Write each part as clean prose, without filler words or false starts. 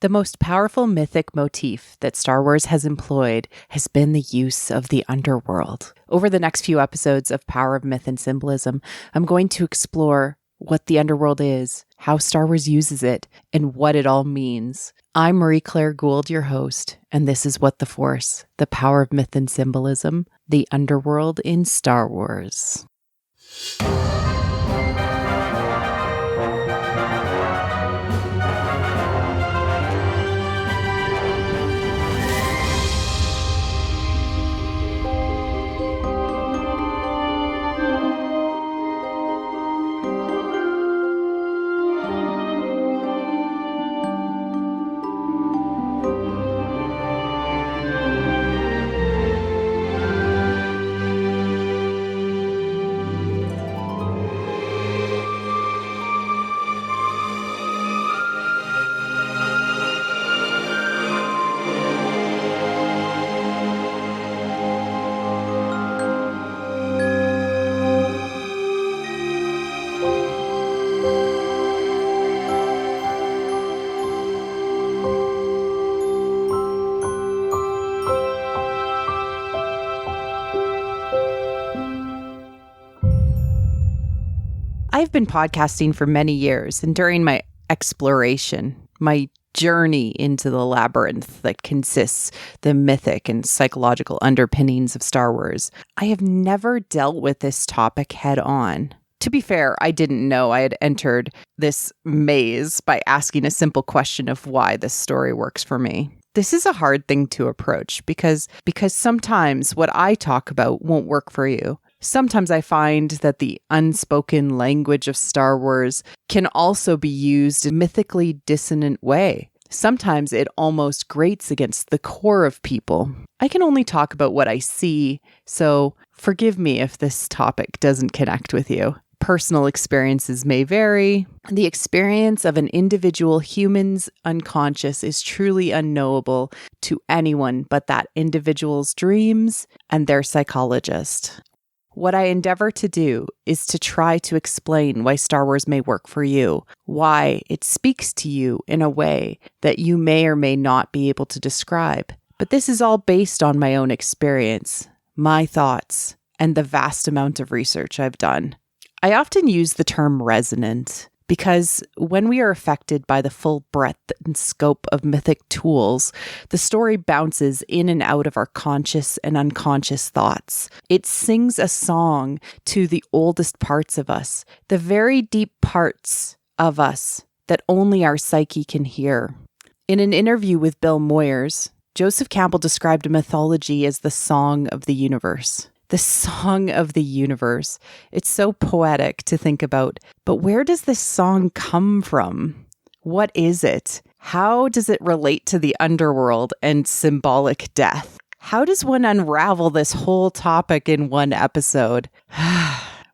The most powerful mythic motif that Star Wars has employed has been the use of the underworld. Over the next few episodes of Power of Myth and Symbolism, I'm going to explore what the underworld is, how Star Wars uses it, and what it all means. I'm Marie-Claire Gould, your host, and this is What the Force, the Power of Myth and Symbolism, the underworld in Star Wars. I've been podcasting for many years, and during my exploration, my journey into the labyrinth that consists the mythic and psychological underpinnings of Star Wars, I have never dealt with this topic head on. To be fair, I didn't know I had entered this maze by asking a simple question of why this story works for me. This is a hard thing to approach because sometimes what I talk about won't work for you. Sometimes I find that the unspoken language of Star Wars can also be used in a mythically dissonant way. Sometimes it almost grates against the core of people. I can only talk about what I see, so forgive me if this topic doesn't connect with you. Personal experiences may vary. The experience of an individual human's unconscious is truly unknowable to anyone but that individual's dreams and their psychologist. What I endeavor to do is to try to explain why Star Wars may work for you, why it speaks to you in a way that you may or may not be able to describe. But this is all based on my own experience, my thoughts, and the vast amount of research I've done. I often use the term resonant because when we are affected by the full breadth and scope of mythic tools, the story bounces in and out of our conscious and unconscious thoughts. It sings a song to the oldest parts of us, the very deep parts of us that only our psyche can hear. In an interview with Bill Moyers, Joseph Campbell described mythology as the song of the universe. The song of the universe. It's so poetic to think about. But where does this song come from? What is it? How does it relate to the underworld and symbolic death? How does one unravel this whole topic in one episode?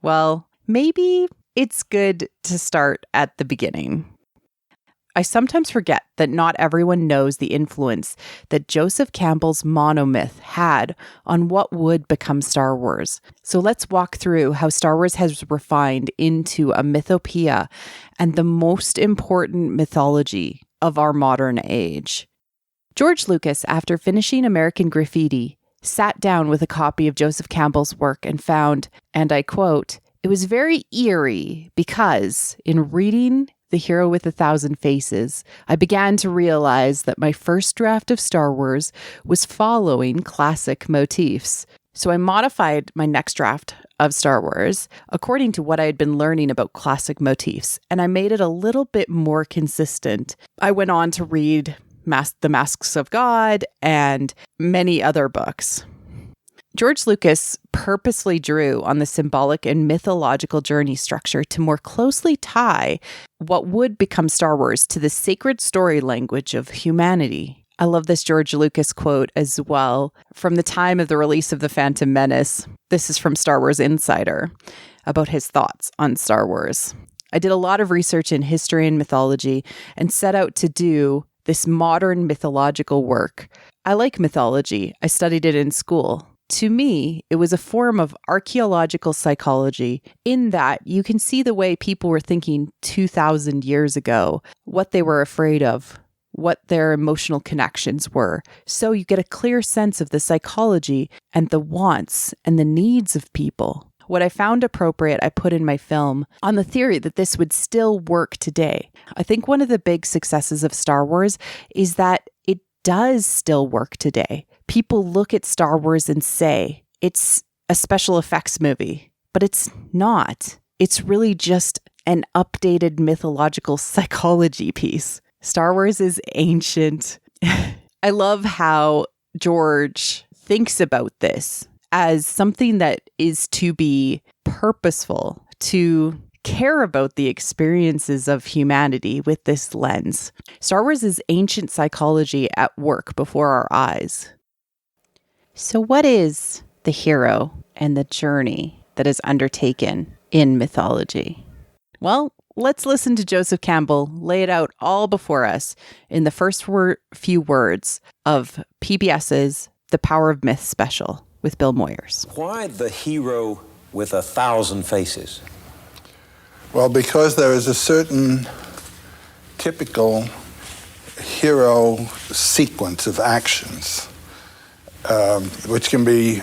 Well, maybe it's good to start at the beginning. I sometimes forget that not everyone knows the influence that Joseph Campbell's monomyth had on what would become Star Wars. So let's walk through how Star Wars has refined into a mythopoeia and the most important mythology of our modern age. George Lucas, after finishing American Graffiti, sat down with a copy of Joseph Campbell's work and found, and I quote, "It was very eerie because, in reading The Hero with 1,000 Faces, I began to realize that my first draft of Star Wars was following classic motifs. So I modified my next draft of Star Wars according to what I had been learning about classic motifs, and I made it a little bit more consistent. I went on to read The Masks of God and many other books." George Lucas purposely drew on the symbolic and mythological journey structure to more closely tie what would become Star Wars to the sacred story language of humanity. I love this George Lucas quote as well from the time of the release of The Phantom Menace. This is from Star Wars Insider about his thoughts on Star Wars. "I did a lot of research in history and mythology and set out to do this modern mythological work. I like mythology. I studied it in school. To me, it was a form of archaeological psychology in that you can see the way people were thinking 2,000 years ago, what they were afraid of, what their emotional connections were. So you get a clear sense of the psychology and the wants and the needs of people. What I found appropriate, I put in my film on the theory that this would still work today. I think one of the big successes of Star Wars is that it does still work today. People look at Star Wars and say, it's a special effects movie, but it's not. It's really just an updated mythological psychology piece. Star Wars is ancient. I love how George thinks about this as something that is to be purposeful, to care about the experiences of humanity with this lens. Star Wars is ancient psychology at work before our eyes. So what is the hero and the journey that is undertaken in mythology? Well, let's listen to Joseph Campbell lay it out all before us in the first few words of PBS's The Power of Myth special with Bill Moyers. Why the hero with 1,000 faces? Well, because there is a certain typical hero sequence of actions, which can be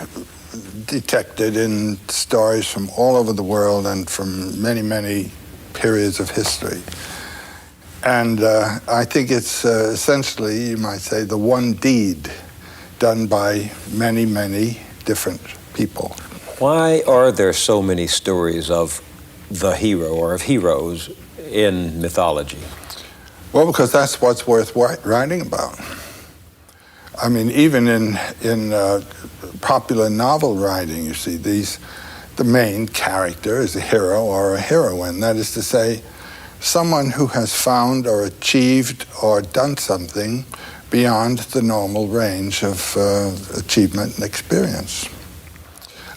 detected in stories from all over the world and from many, many periods of history. And I think it's essentially, you might say, the one deed done by many, many different people. Why are there so many stories of the hero or of heroes in mythology? Well, because that's what's worth writing about. I mean, even in popular novel writing, you see, the main character is a hero or a heroine. That is to say, someone who has found or achieved or done something beyond the normal range of achievement and experience.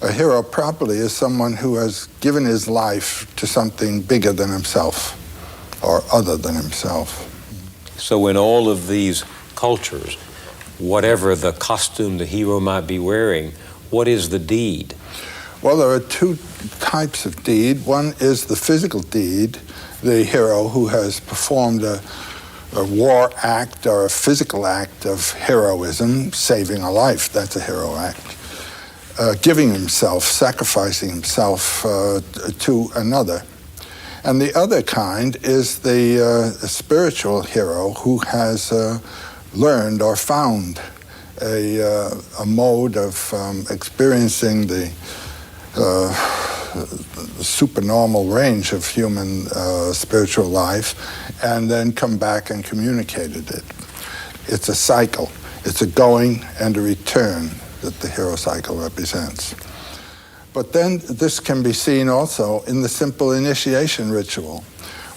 A hero properly is someone who has given his life to something bigger than himself or other than himself. So in all of these cultures, whatever the costume the hero might be wearing, what is the deed? Well, there are two types of deed. One is the physical deed, the hero who has performed a war act or a physical act of heroism, saving a life, that's a hero act. Giving himself, sacrificing himself to another. And the other kind is the spiritual hero who has learned or found a mode of experiencing the supernormal range of human spiritual life, and then come back and communicated it. It's a cycle. It's a going and a return that the hero cycle represents. But then this can be seen also in the simple initiation ritual,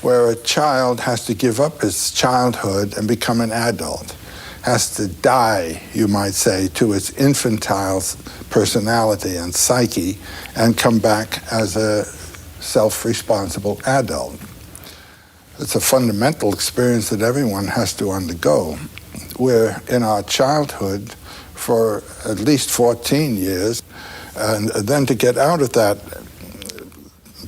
where a child has to give up his childhood and become an adult, has to die, you might say, to its infantile personality and psyche and come back as a self-responsible adult. It's a fundamental experience that everyone has to undergo. We're in our childhood for at least 14 years, and then to get out of that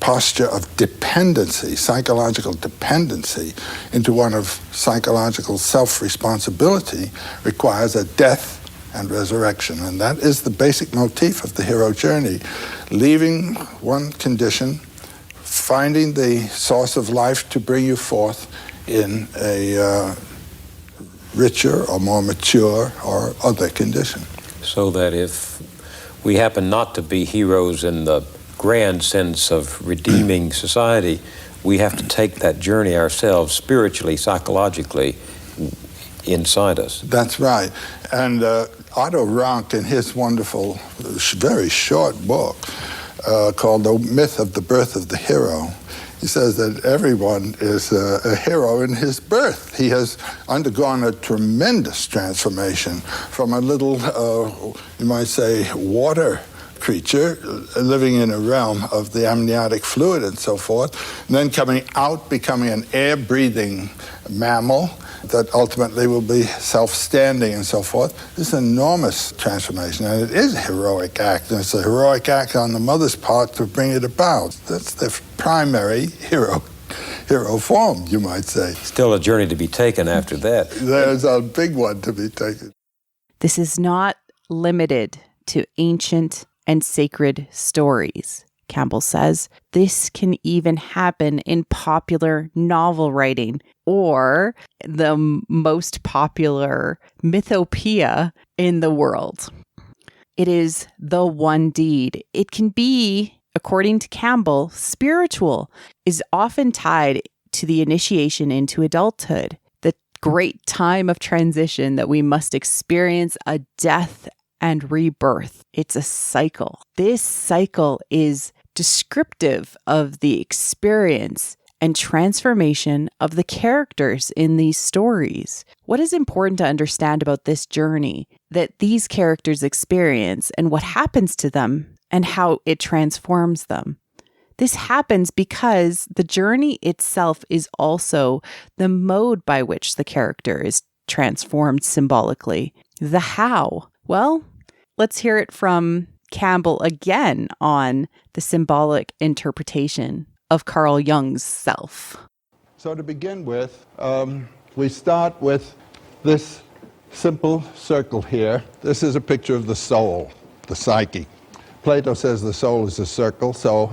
posture of dependency, psychological dependency, into one of psychological self-responsibility requires a death and resurrection. And that is the basic motif of the hero journey. Leaving one condition, finding the source of life to bring you forth in a richer or more mature or other condition. So that if we happen not to be heroes in the grand sense of redeeming society, we have to take that journey ourselves spiritually, psychologically, inside us. That's right. And Otto Rank, in his wonderful, very short book called The Myth of the Birth of the Hero, he says that everyone is a hero in his birth. He has undergone a tremendous transformation from a little, you might say, water creature living in a realm of the amniotic fluid and so forth, and then coming out, becoming an air-breathing mammal that ultimately will be self-standing and so forth. This is an enormous transformation, and it is a heroic act, and it's a heroic act on the mother's part to bring it about. That's the primary hero form, you might say. Still a journey to be taken after that. There's a big one to be taken. This is not limited to ancient and sacred stories, Campbell says. This can even happen in popular novel writing or the most popular mythopoeia in the world. It is the one deed. It can be, according to Campbell, spiritual, is often tied to the initiation into adulthood, the great time of transition that we must experience a death and rebirth. It's a cycle. This cycle is descriptive of the experience and transformation of the characters in these stories. What is important to understand about this journey that these characters experience and what happens to them and how it transforms them? This happens because the journey itself is also the mode by which the character is transformed symbolically. The how. Well, let's hear it from Campbell again on the symbolic interpretation of Carl Jung's self. So to begin with, we start with this simple circle here. This is a picture of the soul, the psyche. Plato says the soul is a circle, so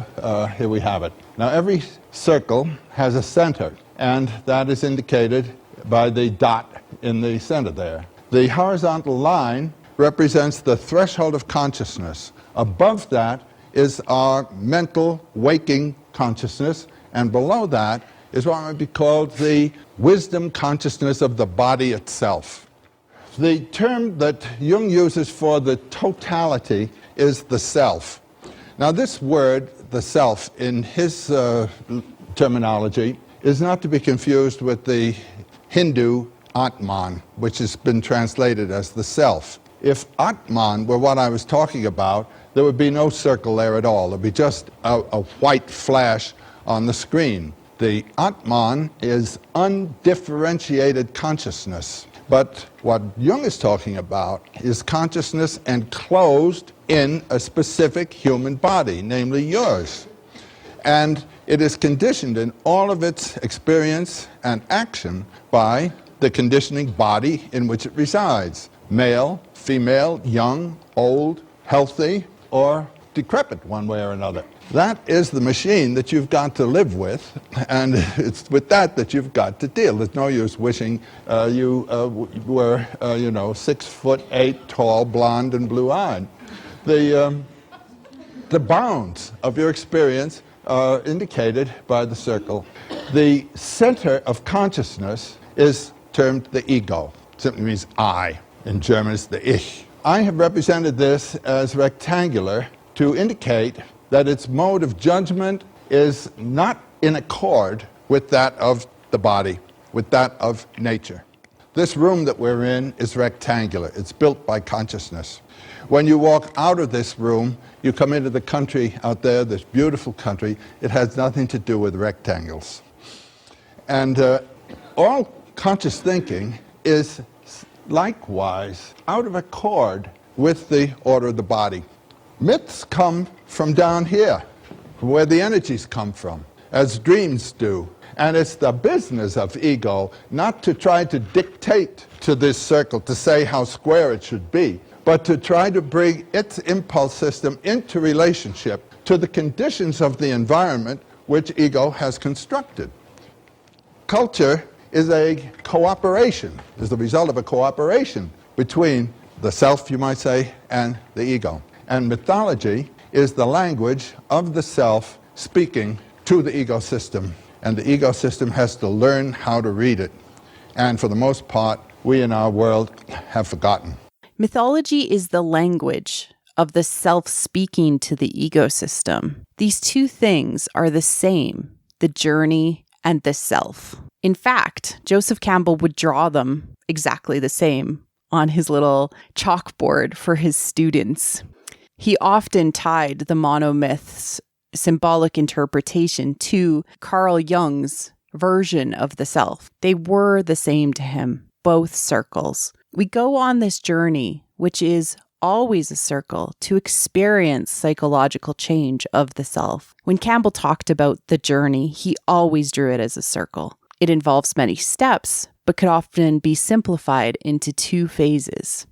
here we have it. Now every circle has a center, and that is indicated by the dot in the center there. The horizontal line represents the threshold of consciousness. Above that is our mental waking consciousness, and below that is what might be called the wisdom consciousness of the body itself. The term that Jung uses for the totality is the self. Now this word, the self, in his terminology, is not to be confused with the Hindu Atman, which has been translated as the self. If Atman were what I was talking about, there would be no circle there at all. There would be just a white flash on the screen. The Atman is undifferentiated consciousness. But what Jung is talking about is consciousness enclosed in a specific human body, namely yours. And it is conditioned in all of its experience and action by the conditioning body in which it resides. Male, female, young, old, healthy, or decrepit one way or another. That is the machine that you've got to live with, and it's with that you've got to deal. There's no use wishing you were, 6'8", tall, blonde, and blue-eyed. The bounds of your experience are indicated by the circle. The center of consciousness is termed the ego. It simply means I. In German, it's the Ich. I have represented this as rectangular to indicate that its mode of judgment is not in accord with that of the body, with that of nature. This room that we're in is rectangular. It's built by consciousness. When you walk out of this room, you come into the country out there, this beautiful country. It has nothing to do with rectangles. And all conscious thinking is likewise out of accord with the order of the body. Myths come from down here, from where the energies come from, as dreams do. And it's the business of ego not to try to dictate to this circle, to say how square it should be, but to try to bring its impulse system into relationship to the conditions of the environment which ego has constructed. Culture is a cooperation, is the result of a cooperation between the self, you might say, and the ego. And mythology is the language of the self speaking to the ego system. And the ego system has to learn how to read it. And for the most part, we in our world have forgotten. Mythology is the language of the self speaking to the ego system. These two things are the same, the journey and the self. In fact, Joseph Campbell would draw them exactly the same on his little chalkboard for his students. He often tied the monomyth's symbolic interpretation to Carl Jung's version of the self. They were the same to him, both circles. We go on this journey, which is always a circle to experience psychological change of the self. When Campbell talked about the journey, he always drew it as a circle. It involves many steps, but could often be simplified into 2 phases.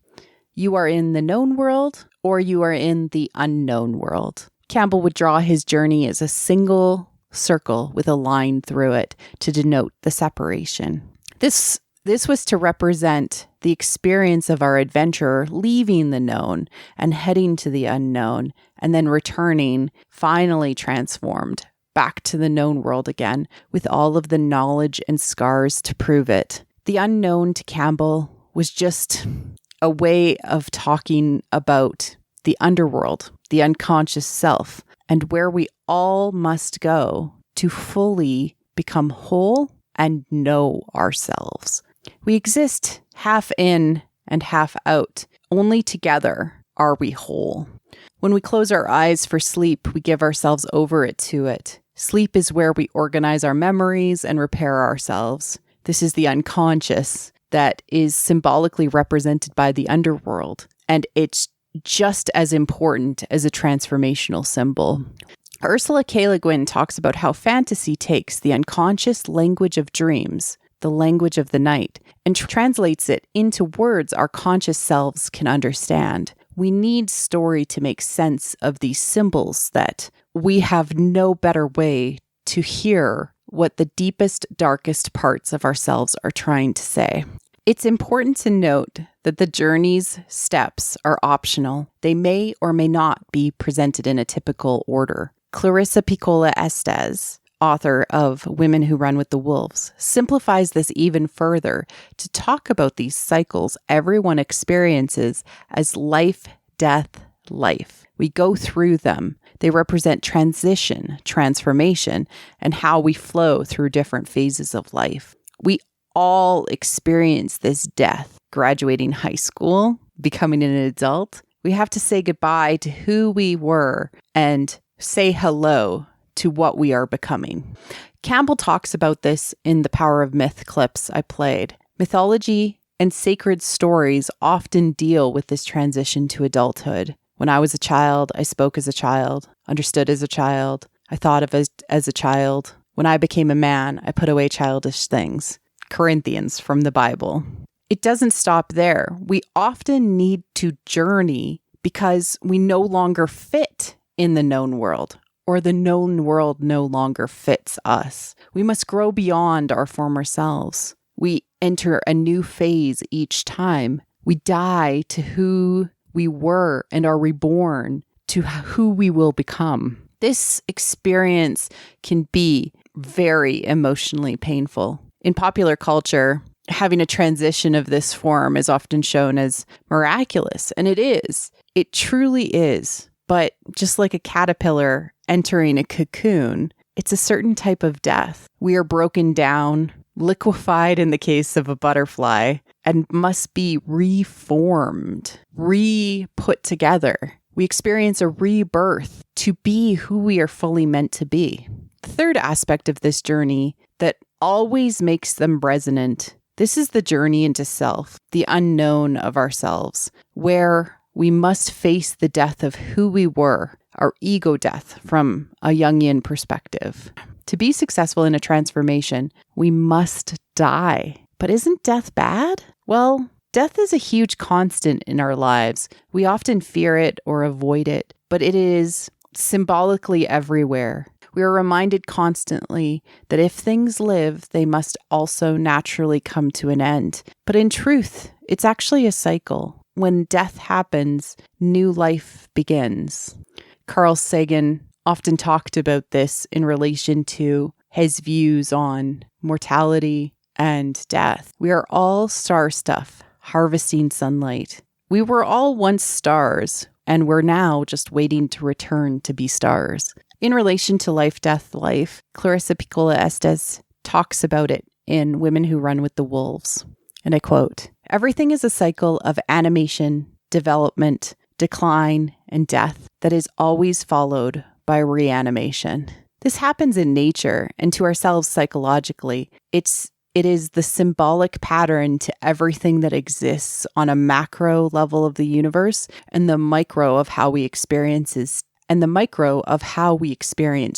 You are in the known world, or you are in the unknown world. Campbell would draw his journey as a single circle with a line through it to denote the separation. This was to represent the experience of our adventurer leaving the known and heading to the unknown, and then returning, finally transformed, back to the known world again, with all of the knowledge and scars to prove it. The unknown to Campbell was just a way of talking about the underworld, the unconscious self, and where we all must go to fully become whole and know ourselves. We exist half in and half out. Only together are we whole. When we close our eyes for sleep, we give ourselves over to it. Sleep is where we organize our memories and repair ourselves. This is the unconscious that is symbolically represented by the underworld, and it's just as important as a transformational symbol. Ursula K. LeGuin talks about how fantasy takes the unconscious language of dreams, the language of the night, and translates it into words our conscious selves can understand. We need story to make sense of these symbols that we have no better way to hear what the deepest, darkest parts of ourselves are trying to say. It's important to note that the journey's steps are optional. They may or may not be presented in a typical order. Clarissa Pikola Estes, author of Women Who Run with the Wolves, simplifies this even further to talk about these cycles everyone experiences as life, death, life. We go through them. They represent transition, transformation, and how we flow through different phases of life. We all experience this death. Graduating high school, becoming an adult, we have to say goodbye to who we were and say hello to what we are becoming. Campbell talks about this in the Power of Myth clips I played. Mythology and sacred stories often deal with this transition to adulthood. When I was a child, I spoke as a child, understood as a child, I thought of as a child. When I became a man, I put away childish things. Corinthians from the Bible. It doesn't stop there. We often need to journey because we no longer fit in the known world, or the known world no longer fits us. We must grow beyond our former selves. We enter a new phase each time. We die to who we were and are reborn to who we will become. This experience can be very emotionally painful. In popular culture, having a transition of this form is often shown as miraculous, and it is. It truly is. But just like a caterpillar entering a cocoon, it's a certain type of death. We are broken down, liquefied in the case of a butterfly, and must be reformed, re-put together. We experience a rebirth to be who we are fully meant to be. The third aspect of this journey that always makes them resonant, this is the journey into self, the unknown of ourselves, where we must face the death of who we were, our ego death from a Jungian perspective. To be successful in a transformation, we must die. But isn't death bad? Well, death is a huge constant in our lives. We often fear it or avoid it, but it is symbolically everywhere. We are reminded constantly that if things live, they must also naturally come to an end. But in truth, it's actually a cycle. When death happens, new life begins. Carl Sagan often talked about this in relation to his views on mortality and death. We are all star stuff, harvesting sunlight. We were all once stars, and we're now just waiting to return to be stars. In relation to life, death, life, Clarissa Pikola Estes talks about it in Women Who Run with the Wolves. And I quote, "Everything is a cycle of animation, development, decline, and death that is always followed by reanimation. This happens in nature and to ourselves psychologically. It's It is the symbolic pattern to everything that exists on a macro level of the universe and the micro of how we experience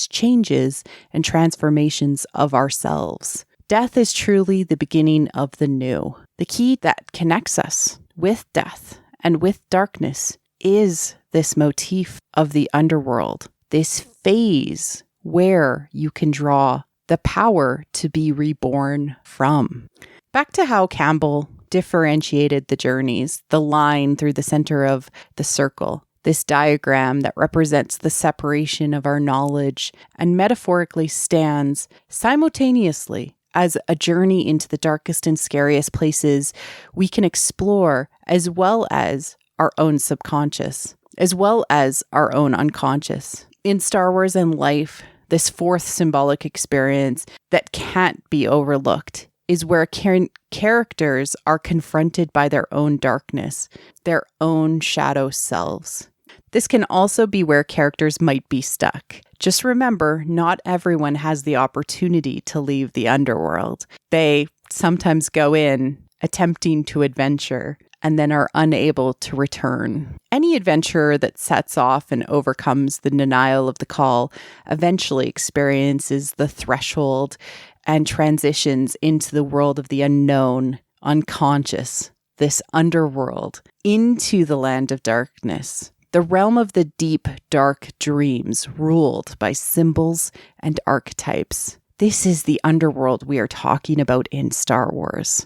changes and transformations of ourselves. Death is truly the beginning of the new. The key that connects us with death and with darkness is this motif of the underworld, this phase where you can draw the power to be reborn from. Back to how Campbell differentiated the journeys, the line through the center of the circle, this diagram that represents the separation of our knowledge and metaphorically stands simultaneously as a journey into the darkest and scariest places we can explore, as well as our own subconscious, as well as our own unconscious. In Star Wars and life, this fourth symbolic experience that can't be overlooked is where characters are confronted by their own darkness, their own shadow selves. This can also be where characters might be stuck. Just remember, not everyone has the opportunity to leave the underworld. They sometimes go in attempting to adventure and then are unable to return. Any adventurer that sets off and overcomes the denial of the call eventually experiences the threshold and transitions into the world of the unknown, unconscious, this underworld, into the land of darkness, the realm of the deep, dark dreams ruled by symbols and archetypes. This is the underworld we are talking about in Star Wars.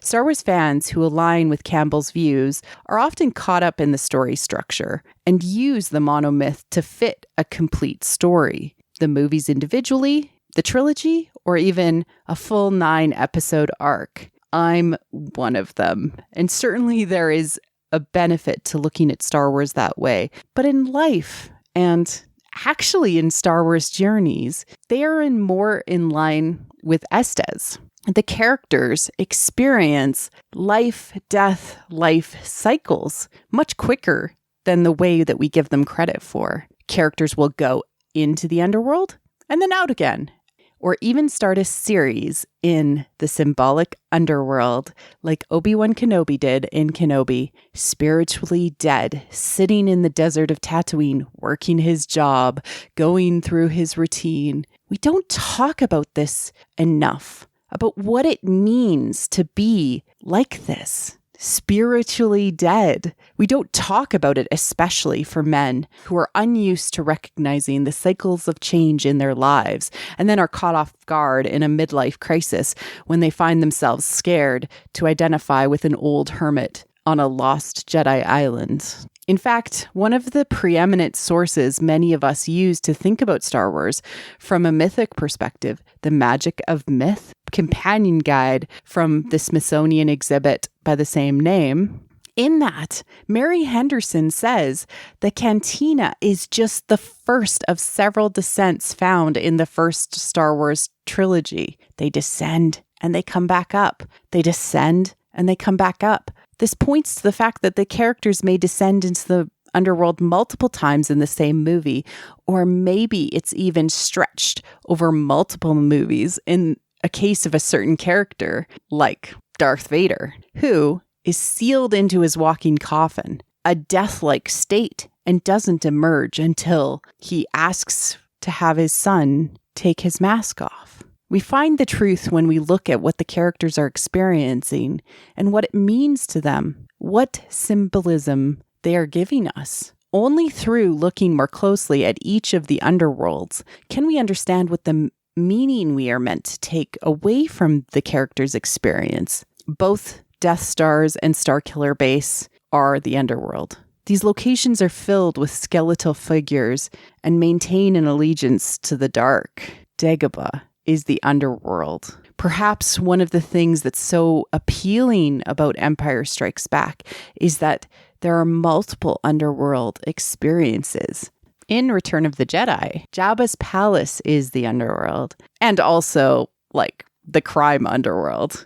Star Wars fans who align with Campbell's views are often caught up in the story structure and use the monomyth to fit a complete story. The movies individually, the trilogy, or even a full 9-episode arc. I'm one of them. And certainly there is a benefit to looking at Star Wars that way. But in life, and actually in Star Wars journeys, they are more in line with Estes. The characters experience life, death, life cycles much quicker than the way that we give them credit for. Characters will go into the underworld and then out again, or even start a series in the symbolic underworld like Obi-Wan Kenobi did in Kenobi, spiritually dead, sitting in the desert of Tatooine, working his job, going through his routine. We don't talk about this enough, about what it means to be like this, spiritually dead. We don't talk about it, especially for men who are unused to recognizing the cycles of change in their lives and then are caught off guard in a midlife crisis when they find themselves scared to identify with an old hermit on a lost Jedi island. In fact, one of the preeminent sources many of us use to think about Star Wars from a mythic perspective, the Magic of Myth companion guide from the Smithsonian exhibit by the same name. In that, Mary Henderson says the cantina is just the first of several descents found in the first Star Wars trilogy. They descend and they come back up. They descend and they come back up. This points to the fact that the characters may descend into the underworld multiple times in the same movie, or maybe it's even stretched over multiple movies in a case of a certain character, like Darth Vader, who is sealed into his walking coffin, a death-like state, and doesn't emerge until he asks to have his son take his mask off. We find the truth when we look at what the characters are experiencing and what it means to them, what symbolism they are giving us. Only through looking more closely at each of the underworlds can we understand what the meaning we are meant to take away from the character's experience. Both Death Stars and Starkiller Base are the underworld. These locations are filled with skeletal figures and maintain an allegiance to the dark. Dagobah is the underworld. Perhaps one of the things that's so appealing about Empire Strikes Back is that there are multiple underworld experiences. In Return of the Jedi, Jabba's palace is the underworld, and also, like, the crime underworld.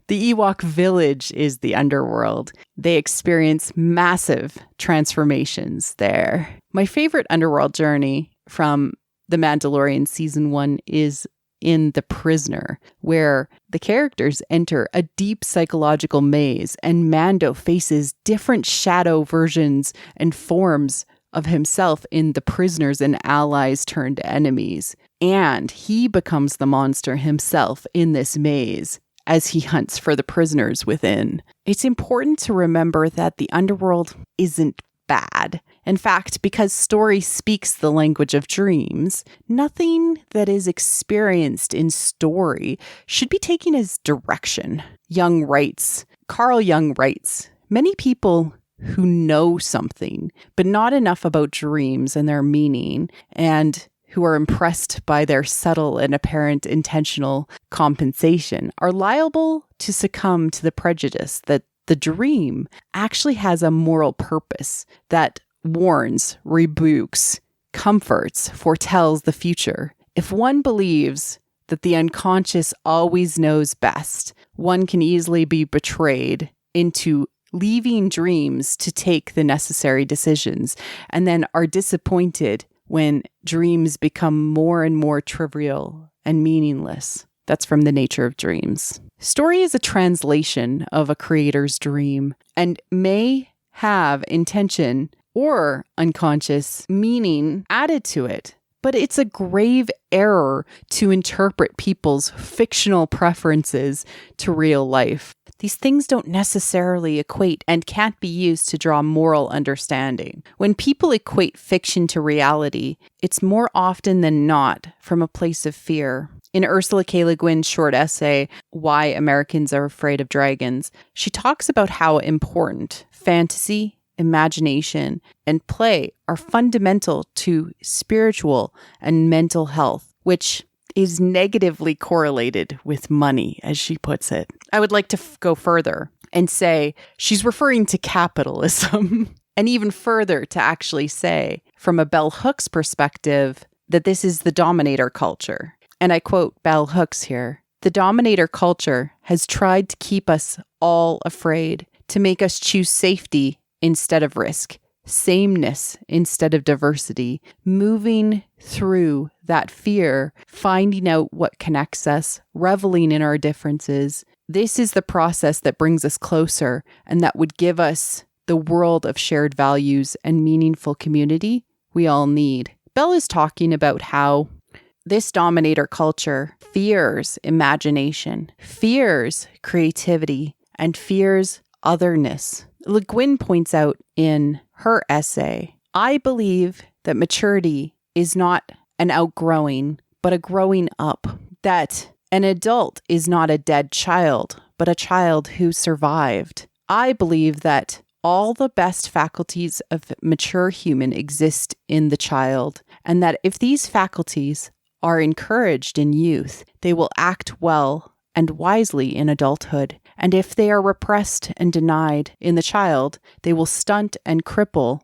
The Ewok village is the underworld. They experience massive transformations there. My favorite underworld journey from The Mandalorian Season 1 is in The Prisoner, where the characters enter a deep psychological maze and Mando faces different shadow versions and forms of himself in the prisoners and allies turned enemies. And he becomes the monster himself in this maze as he hunts for the prisoners within. It's important to remember that the underworld isn't bad. In fact, because story speaks the language of dreams, nothing that is experienced in story should be taken as direction. Carl Jung writes, many people who know something, but not enough about dreams and their meaning, and who are impressed by their subtle and apparent intentional compensation, are liable to succumb to the prejudice that the dream actually has a moral purpose that warns, rebukes, comforts, foretells the future. If one believes that the unconscious always knows best, one can easily be betrayed into leaving dreams to take the necessary decisions, and then are disappointed when dreams become more and more trivial and meaningless. That's from The Nature of Dreams. Story is a translation of a creator's dream and may have intention or unconscious meaning added to it. But it's a grave error to interpret people's fictional preferences to real life. These things don't necessarily equate and can't be used to draw moral understanding. When people equate fiction to reality, it's more often than not from a place of fear. In Ursula K. LeGuin's short essay, Why Americans Are Afraid of Dragons, she talks about how important fantasy, imagination, and play are fundamental to spiritual and mental health, which is negatively correlated with money, as she puts it. I would like to go further and say she's referring to capitalism, and even further to actually say, from a bell hooks perspective, that this is the dominator culture. And I quote bell hooks here, "The dominator culture has tried to keep us all afraid, to make us choose safety instead of risk, sameness instead of diversity, moving through that fear, finding out what connects us, reveling in our differences. This is the process that brings us closer and that would give us the world of shared values and meaningful community we all need." Bell is talking about how this dominator culture fears imagination, fears creativity, and fears otherness. LeGuin points out in her essay, "I believe that maturity is not an outgrowing, but a growing up. That an adult is not a dead child, but a child who survived. I believe that all the best faculties of mature human exist in the child, and that if these faculties are encouraged in youth, they will act well and wisely in adulthood. And if they are repressed and denied in the child, they will stunt and cripple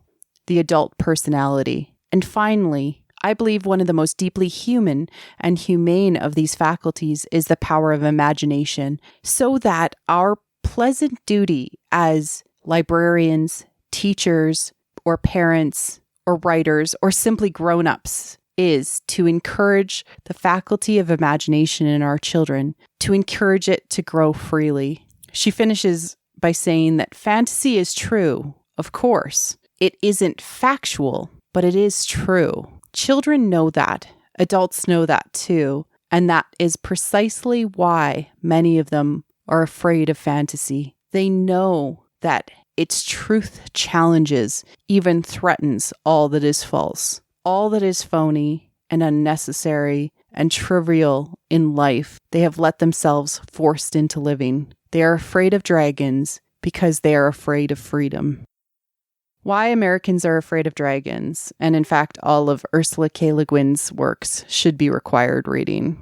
the adult personality. And finally, I believe one of the most deeply human and humane of these faculties is the power of imagination, so that our pleasant duty as librarians, teachers, or parents, or writers, or simply grown-ups is to encourage the faculty of imagination in our children, to encourage it to grow freely." She finishes by saying that fantasy is true, of course. It isn't factual, but it is true. Children know that. Adults know that too. And that is precisely why many of them are afraid of fantasy. They know that its truth challenges, even threatens all that is false. All that is phony and unnecessary and trivial in life, they have let themselves forced into living. They are afraid of dragons because they are afraid of freedom. Why Americans Are Afraid of Dragons, and in fact all of Ursula K. Le Guin's works, should be required reading.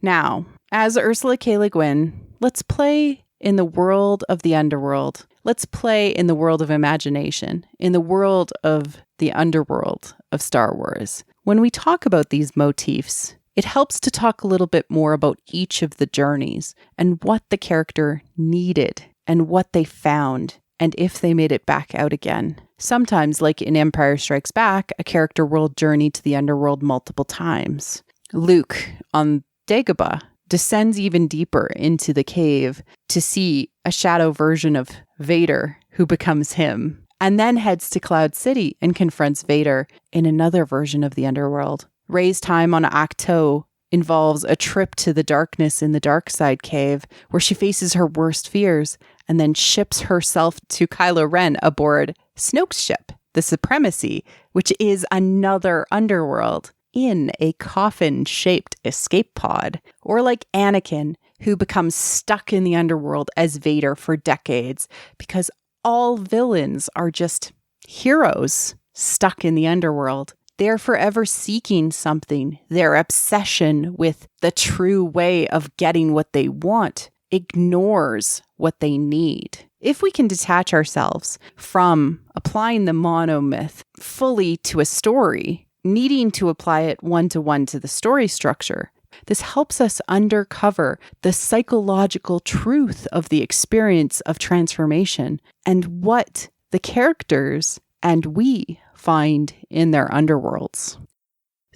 Now, as Ursula K. Le Guin, let's play in the world of the underworld. Let's play in the world of imagination, in the world of the underworld of Star Wars. When we talk about these motifs, it helps to talk a little bit more about each of the journeys and what the character needed and what they found and if they made it back out again. Sometimes, like in Empire Strikes Back, a character will journey to the underworld multiple times. Luke, on Dagobah descends even deeper into the cave to see a shadow version of Vader who becomes him, and then heads to Cloud City and confronts Vader in another version of the underworld. Rey's time on Ahch-To involves a trip to the darkness in the Dark Side cave where she faces her worst fears and then ships herself to Kylo Ren aboard Snoke's ship, the Supremacy, which is another underworld, in a coffin-shaped escape pod. Or like Anakin, who becomes stuck in the underworld as Vader for decades because all villains are just heroes stuck in the underworld. They're forever seeking something. Their obsession with the true way of getting what they want ignores what they need. If we can detach ourselves from applying the monomyth fully to a story, needing to apply it one-to-one to the story structure, this helps us uncover the psychological truth of the experience of transformation and what the characters and we find in their underworlds.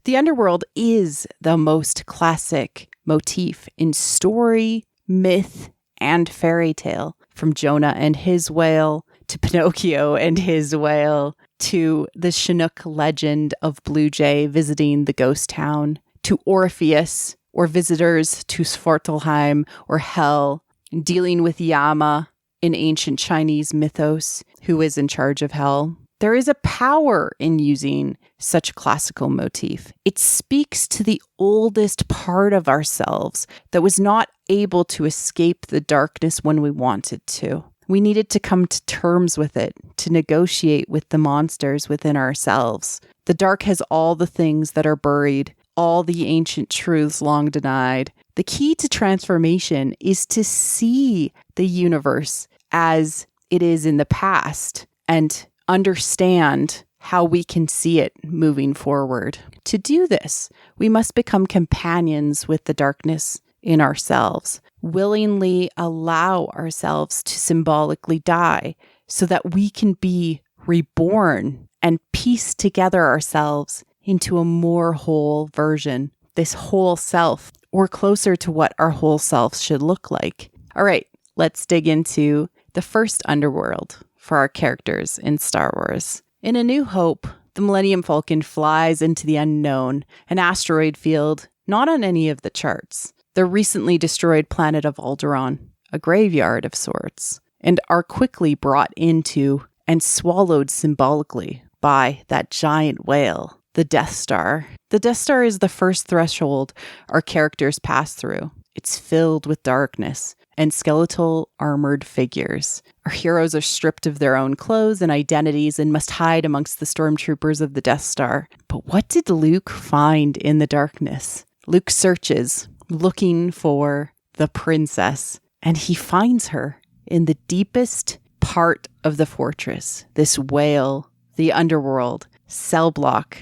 The underworld is the most classic motif in story, myth, and fairy tale, from Jonah and his whale to Pinocchio and his whale, to the Chinook legend of Blue Jay visiting the ghost town, to Orpheus or visitors to Svartalheim or Hell, dealing with Yama in ancient Chinese mythos, who is in charge of Hell. There is a power in using such a classical motif. It speaks to the oldest part of ourselves that was not able to escape the darkness when we wanted to. We needed to come to terms with it, to negotiate with the monsters within ourselves. The dark has all the things that are buried, all the ancient truths long denied. The key to transformation is to see the universe as it is in the past and understand how we can see it moving forward. To do this, we must become companions with the darkness in ourselves, willingly allow ourselves to symbolically die so that we can be reborn and piece together ourselves into a more whole version, this whole self, or closer to what our whole self should look like. All right, let's dig into the first underworld for our characters in Star Wars. In A New Hope, the Millennium Falcon flies into the unknown, an asteroid field not on any of the charts, the recently destroyed planet of Alderaan, a graveyard of sorts, and are quickly brought into and swallowed symbolically by that giant whale, the Death Star. The Death Star is the first threshold our characters pass through. It's filled with darkness and skeletal armored figures. Our heroes are stripped of their own clothes and identities and must hide amongst the stormtroopers of the Death Star. But what did Luke find in the darkness? Luke searches, looking for the princess, and he finds her in the deepest part of the fortress, this whale, the underworld, cell block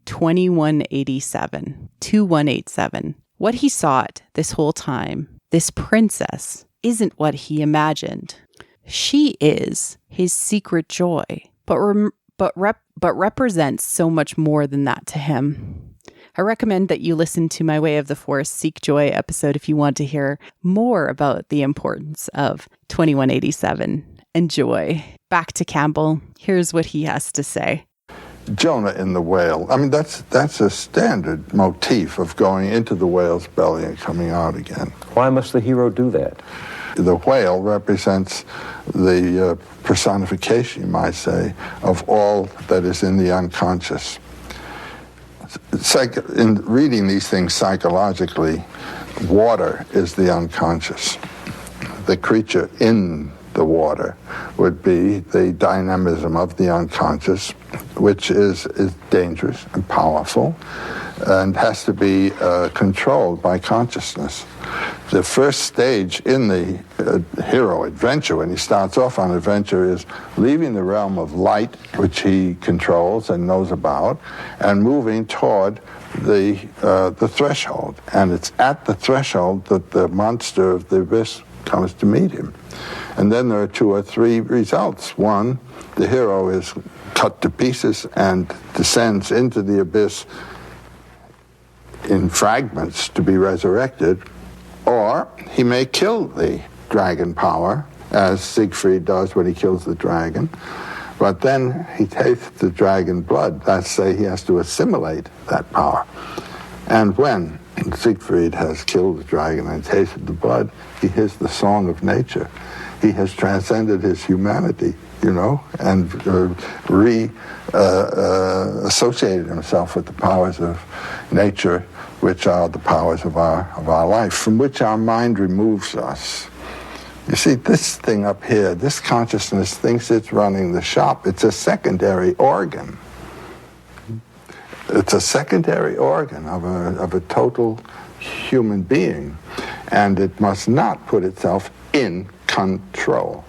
2187. What he sought this whole time, this princess, isn't what he imagined. She is his secret joy, but represents so much more than that to him. I recommend that you listen to my Way of the Force Seek Joy episode if you want to hear more about the importance of 2187 and joy. Back to Campbell. Here's what he has to say. Jonah in the whale. I mean, that's a standard motif of going into the whale's belly and coming out again. Why must the hero do that? The whale represents the personification, you might say, of all that is in the unconscious. In reading these things psychologically, water is the unconscious. The creature in the water would be the dynamism of the unconscious, which is dangerous and powerful and has to be controlled by consciousness. The first stage in the hero adventure, when he starts off on adventure, is leaving the realm of light, which he controls and knows about, and moving toward the threshold. And it's at the threshold that the monster of the abyss comes to meet him. And then there are 2 or 3 results. One, the hero is cut to pieces and descends into the abyss in fragments to be resurrected, or he may kill the dragon power, as Siegfried does when he kills the dragon. But then he tastes the dragon blood. That's say he has to assimilate that power. And when Siegfried has killed the dragon and tasted the blood, he hears the song of nature. He has transcended his humanity, and associated himself with the powers of nature, which are the powers of our life, from which our mind removes us. You see, this thing up here, this consciousness thinks it's running the shop. It's a secondary organ. It's a secondary organ of a total human being, and it must not put itself in control.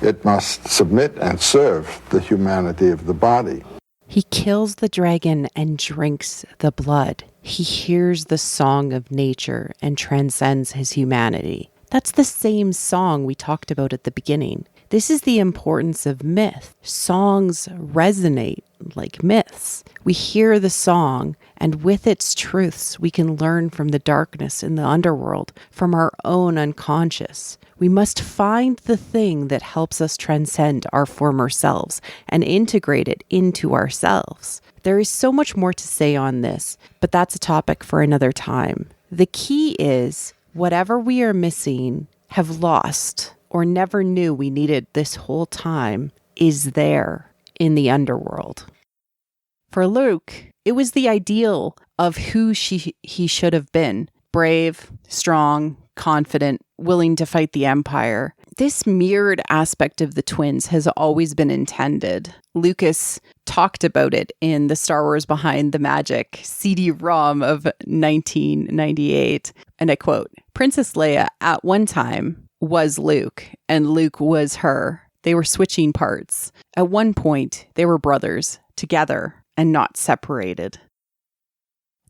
It must submit and serve the humanity of the body. He kills the dragon and drinks the blood. He hears the song of nature and transcends his humanity. That's the same song we talked about at the beginning. This is the importance of myth. Songs resonate like myths. We hear the song, and with its truths, we can learn from the darkness in the underworld, from our own unconscious. We must find the thing that helps us transcend our former selves and integrate it into ourselves. There is so much more to say on this, but that's a topic for another time. The key is, whatever we are missing, have lost, or never knew we needed this whole time, is there in the underworld. For Luke, it was the ideal of who he should have been. Brave, strong, confident, willing to fight the Empire. This mirrored aspect of the twins has always been intended. Lucas talked about it in the Star Wars Behind the Magic CD-ROM of 1998. And I quote, "Princess Leia at one time was Luke, and Luke was her. They were switching parts. At one point, they were brothers, together and not separated.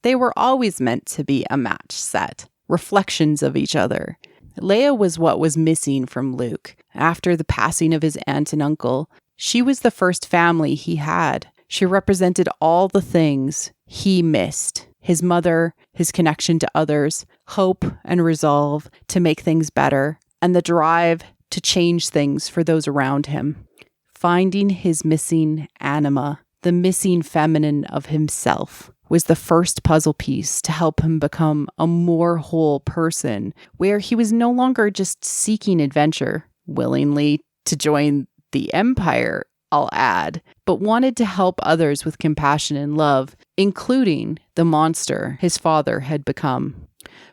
They were always meant to be a match set, reflections of each other. Leia was what was missing from Luke. After the passing of his aunt and uncle, she was the first family he had. She represented all the things he missed. His mother, his connection to others, hope and resolve to make things better, and the drive to change things for those around him. Finding his missing anima, the missing feminine of himself, was the first puzzle piece to help him become a more whole person, where he was no longer just seeking adventure, willingly to join the Empire, I'll add, but wanted to help others with compassion and love, including the monster his father had become.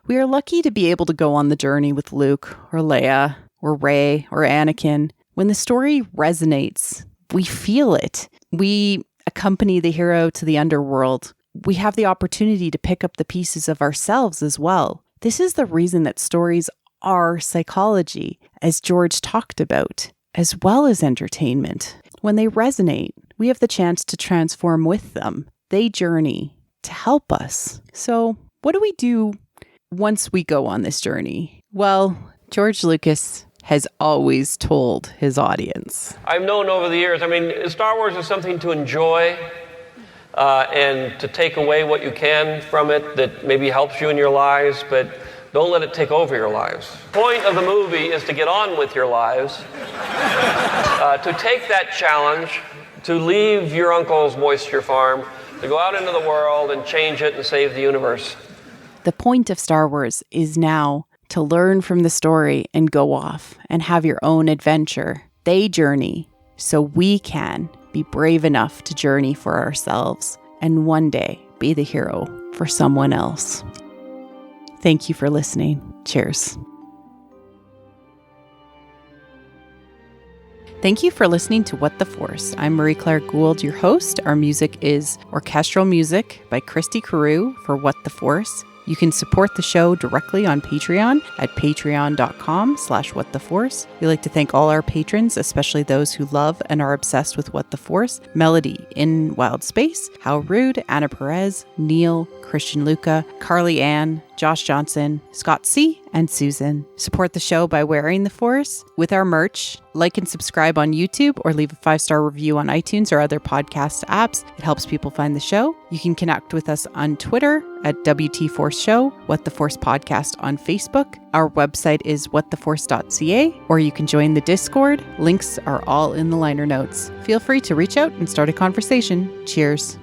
We are lucky to be able to go on the journey with Luke or Leia or Rey or Anakin. When the story resonates, we feel it. We accompany the hero to the underworld. We have the opportunity to pick up the pieces of ourselves as well. This is the reason that stories are psychology, as George talked about, as well as entertainment. When they resonate, we have the chance to transform with them. They journey to help us. So what do we do once we go on this journey? Well, George Lucas has always told his audience. I've known over the years, Star Wars is something to enjoy and to take away what you can from it that maybe helps you in your lives, but don't let it take over your lives. The point of the movie is to get on with your lives, to take that challenge, to leave your uncle's moisture farm, to go out into the world and change it and save the universe. The point of Star Wars is now to learn from the story and go off and have your own adventure. They journey so we can be brave enough to journey for ourselves and one day be the hero for someone else. Thank you for listening. Cheers. Thank you for listening to What the Force. I'm Marie-Claire Gould, your host. Our music is orchestral music by Christy Carew for What the Force. You can support the show directly on Patreon at patreon.com/whattheforce. We'd like to thank all our patrons, especially those who love and are obsessed with What the Force: Melody in Wild Space, How Rude, Anna Perez, Neil, Christian Luca, Carly Ann, Josh Johnson, Scott C., and Susan. Support the show by wearing the Force with our merch. Like and subscribe on YouTube or leave a 5-star review on iTunes or other podcast apps. It helps people find the show. You can connect with us on Twitter at WT Force Show, What the Force Podcast on Facebook. Our website is whattheforce.ca, or you can join the Discord. Links are all in the liner notes. Feel free to reach out and start a conversation. Cheers.